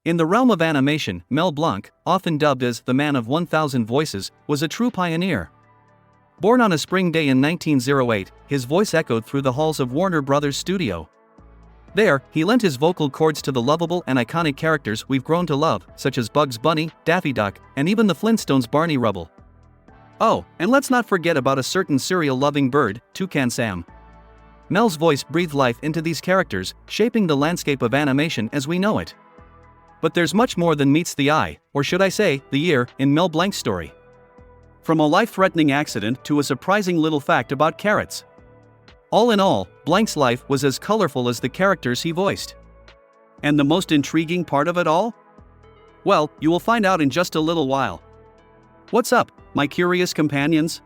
In the realm of animation, Mel Blanc, often dubbed as the Man of 1,000 Voices, was a true pioneer. Born on a spring day in 1908, his voice echoed through the halls of Warner Brothers studio. There, he lent his vocal cords to the lovable and iconic characters we've grown to love, such as Bugs Bunny, Daffy Duck, and even the Flintstones' Barney Rubble. Oh, and let's not forget about a certain cereal-loving bird, Toucan Sam. Mel's voice breathed life into these characters, shaping the landscape of animation as we know it. But there's much more than meets the eye, or should I say, the ear, in Mel Blanc's story. From a life-threatening accident to a surprising little fact about carrots. All in all, Blanc's life was as colorful as the characters he voiced. And the most intriguing part of it all? Well, you will find out in just a little while. What's up, my curious companions?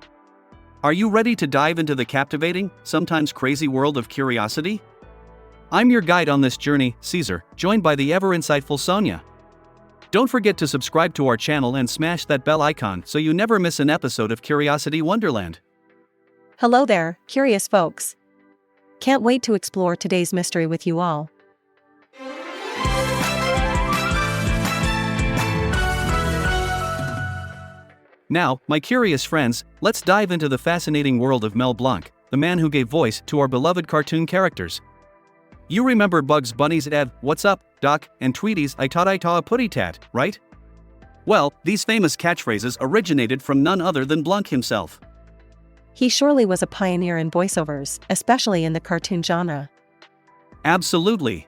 Are you ready to dive into the captivating, sometimes crazy world of curiosity? I'm your guide on this journey, Caesar, joined by the ever-insightful Sonia. Don't forget to subscribe to our channel and smash that bell icon so you never miss an episode of Curiosity Wonderland. Hello there, curious folks. Can't wait to explore today's mystery with you all. Now, my curious friends, let's dive into the fascinating world of Mel Blanc, the man who gave voice to our beloved cartoon characters. You remember Bugs Bunny's "What's up, Doc?" and Tweety's "I taught a putty tat," right? Well, these famous catchphrases originated from none other than Blanc himself. He surely was a pioneer in voiceovers, especially in the cartoon genre. Absolutely.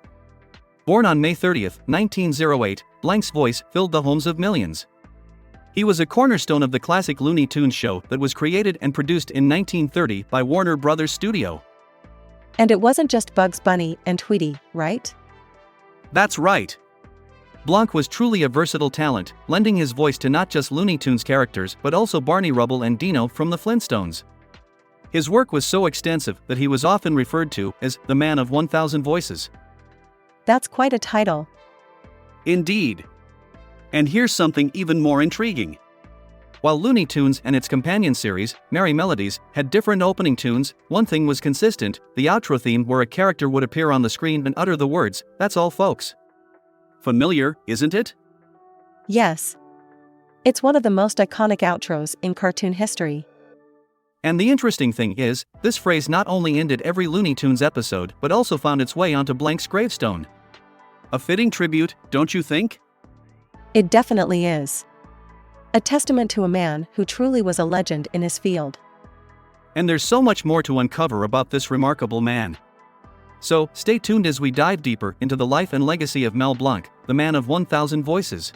Born on May 30, 1908, Blanc's voice filled the homes of millions. He was a cornerstone of the classic Looney Tunes show that was created and produced in 1930 by Warner Brothers Studio. And it wasn't just Bugs Bunny and Tweety, right? That's right. Blanc was truly a versatile talent, lending his voice to not just Looney Tunes characters but also Barney Rubble and Dino from the Flintstones. His work was so extensive that he was often referred to as the Man of 1,000 Voices. That's quite a title. Indeed. And here's something even more intriguing. While Looney Tunes and its companion series, Merry Melodies, had different opening tunes, one thing was consistent: the outro theme where a character would appear on the screen and utter the words, "That's all, folks." Familiar, isn't it? Yes. It's one of the most iconic outros in cartoon history. And the interesting thing is, this phrase not only ended every Looney Tunes episode but also found its way onto Blanc's gravestone. A fitting tribute, don't you think? It definitely is. A testament to a man who truly was a legend in his field. And there's so much more to uncover about this remarkable man. So, stay tuned as we dive deeper into the life and legacy of Mel Blanc, the Man of 1,000 Voices.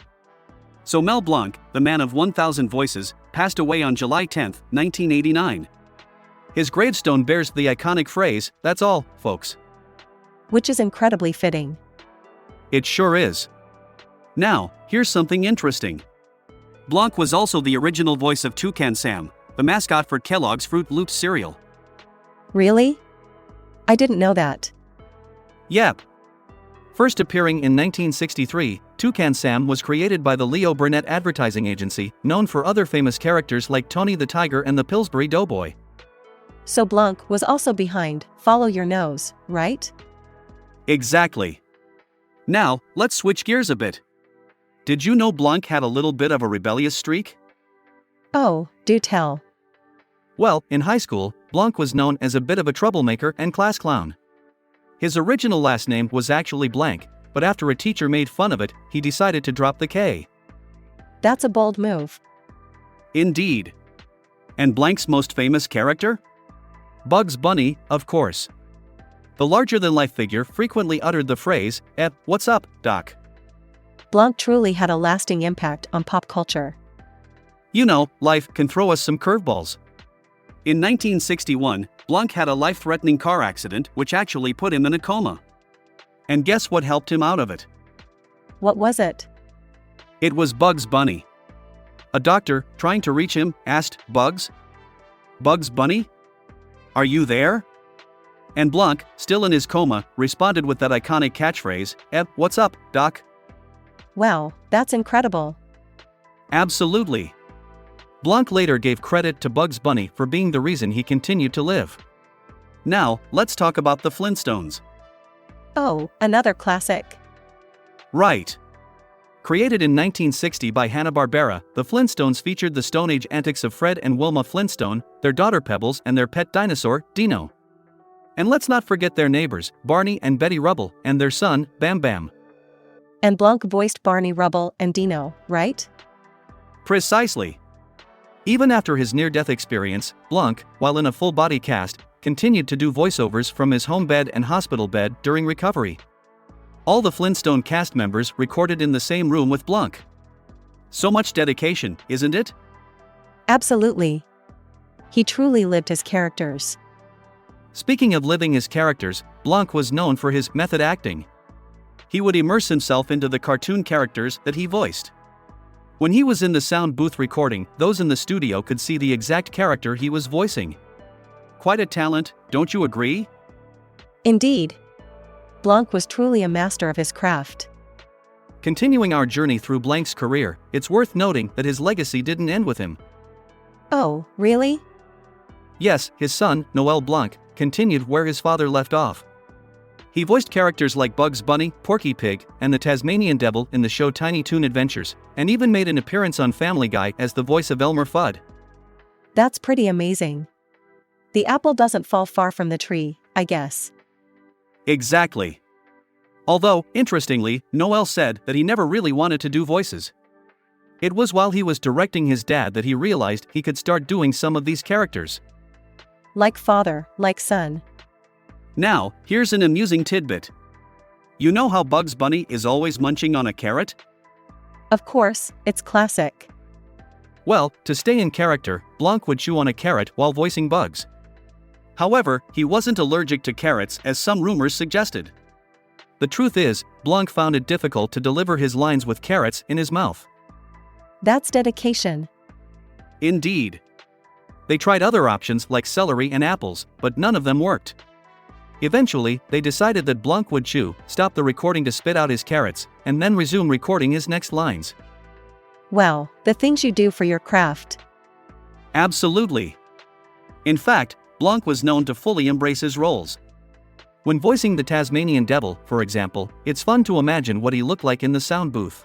So Mel Blanc, the Man of 1,000 Voices, passed away on July 10, 1989. His gravestone bears the iconic phrase, "That's all, folks." Which is incredibly fitting. It sure is. Now, here's something interesting. Blanc was also the original voice of Toucan Sam, the mascot for Kellogg's Fruit Loops cereal. Really? I didn't know that. Yep. First appearing in 1963, Toucan Sam was created by the Leo Burnett Advertising Agency, known for other famous characters like Tony the Tiger and the Pillsbury Doughboy. So Blanc was also behind Follow Your Nose, right? Exactly. Now, let's switch gears a bit. Did you know Blanc had a little bit of a rebellious streak? Oh, do tell. Well, in high school, Blanc was known as a bit of a troublemaker and class clown. His original last name was actually Blanc, but after a teacher made fun of it, he decided to drop the K. That's a bold move. Indeed. And Blanc's most famous character? Bugs Bunny, of course. The larger-than-life figure frequently uttered the phrase, "What's up, Doc?" Blanc truly had a lasting impact on pop culture. You know, life can throw us some curveballs. In 1961, Blanc had a life-threatening car accident which actually put him in a coma. And guess what helped him out of it? What was it? It was Bugs Bunny. A doctor, trying to reach him, asked, "Bugs? Bugs Bunny? Are you there?" And Blanc, still in his coma, responded with that iconic catchphrase, "What's up, Doc?" Wow, that's incredible. Absolutely. Blanc later gave credit to Bugs Bunny for being the reason he continued to live. Now, let's talk about the Flintstones. Oh, another classic. Right. Created in 1960 by Hanna-Barbera, the Flintstones featured the Stone Age antics of Fred and Wilma Flintstone, their daughter Pebbles, and their pet dinosaur, Dino. And let's not forget their neighbors, Barney and Betty Rubble, and their son, Bam Bam. And Blanc voiced Barney Rubble and Dino, right? Precisely. Even after his near-death experience, Blanc, while in a full-body cast, continued to do voiceovers from his home bed and hospital bed during recovery. All the Flintstone cast members recorded in the same room with Blanc. So much dedication, isn't it? Absolutely. He truly lived his characters. Speaking of living his characters, Blanc was known for his method acting. He would immerse himself into the cartoon characters that he voiced. When he was in the sound booth recording, those in the studio could see the exact character he was voicing. Quite a talent, don't you agree? Indeed. Blanc was truly a master of his craft. Continuing our journey through Blanc's career, it's worth noting that his legacy didn't end with him. Oh, really? Yes, his son, Noel Blanc, continued where his father left off. He voiced characters like Bugs Bunny, Porky Pig, and the Tasmanian Devil in the show Tiny Toon Adventures, and even made an appearance on Family Guy as the voice of Elmer Fudd. That's pretty amazing. The apple doesn't fall far from the tree, I guess. Exactly. Although, interestingly, Noel said that he never really wanted to do voices. It was while he was directing his dad that he realized he could start doing some of these characters. Like father, like son. Now, here's an amusing tidbit. You know how Bugs Bunny is always munching on a carrot? Of course, it's classic. Well, to stay in character, Blanc would chew on a carrot while voicing Bugs. However, he wasn't allergic to carrots as some rumors suggested. The truth is, Blanc found it difficult to deliver his lines with carrots in his mouth. That's dedication. Indeed. They tried other options like celery and apples, but none of them worked. Eventually, they decided that Blanc would chew, stop the recording to spit out his carrots, and then resume recording his next lines. Wow, the things you do for your craft. Absolutely. In fact, Blanc was known to fully embrace his roles. When voicing the Tasmanian Devil, for example, it's fun to imagine what he looked like in the sound booth.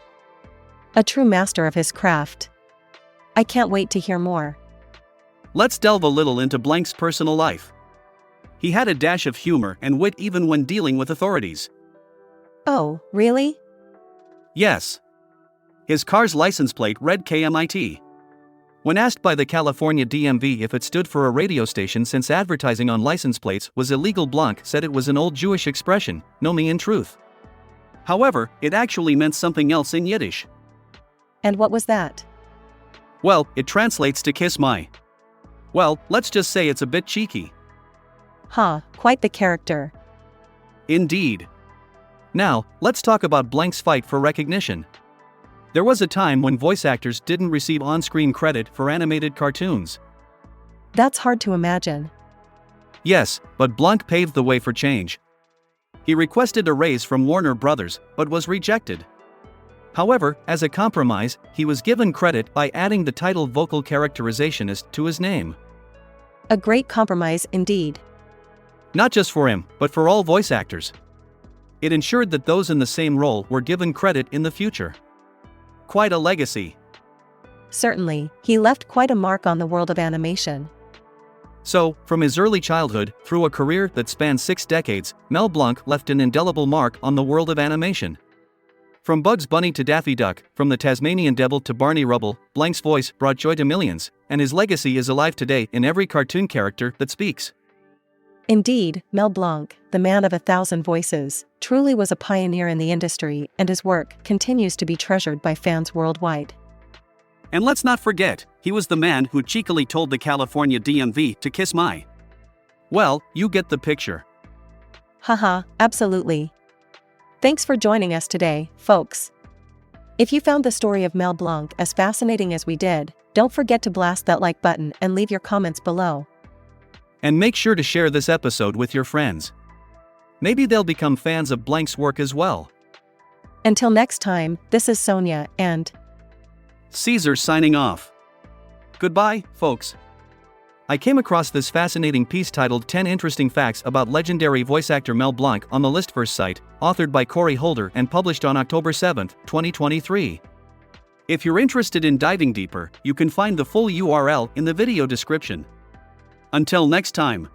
A true master of his craft. I can't wait to hear more. Let's delve a little into Blanc's personal life. He had a dash of humor and wit even when dealing with authorities. Oh, really? Yes. His car's license plate read KMIT. When asked by the California DMV if it stood for a radio station since advertising on license plates was illegal, Blanc said it was an old Jewish expression, know me in truth. However, it actually meant something else in Yiddish. And what was that? Well, it translates to kiss my. Well, let's just say it's a bit cheeky. Huh, quite the character. Indeed. Now, let's talk about Blanc's fight for recognition. There was a time when voice actors didn't receive on-screen credit for animated cartoons. That's hard to imagine. Yes, but Blanc paved the way for change. He requested a raise from Warner Brothers, but was rejected. However, as a compromise, he was given credit by adding the title vocal characterizationist to his name. A great compromise indeed. Not just for him, but for all voice actors. It ensured that those in the same role were given credit in the future. Quite a legacy. Certainly, he left quite a mark on the world of animation. So, from his early childhood through a career that spanned 6 decades, Mel Blanc left an indelible mark on the world of animation. From Bugs Bunny to Daffy Duck, from the Tasmanian Devil to Barney Rubble, Blanc's voice brought joy to millions, and his legacy is alive today in every cartoon character that speaks. Indeed, Mel Blanc, the man of 1,000 voices, truly was a pioneer in the industry, and his work continues to be treasured by fans worldwide. And let's not forget, he was the man who cheekily told the California DMV to kiss my. Well, you get the picture. Haha, absolutely. Thanks for joining us today, folks. If you found the story of Mel Blanc as fascinating as we did, don't forget to blast that like button and leave your comments below. And make sure to share this episode with your friends. Maybe they'll become fans of Blanc's work as well. Until next time, this is Sonia and Caesar signing off. Goodbye, folks. I came across this fascinating piece titled 10 Interesting Facts About Legendary Voice Actor Mel Blanc on the Listverse site, authored by Corey Holder and published on October 7, 2023. If you're interested in diving deeper, you can find the full URL in the video description. Until next time.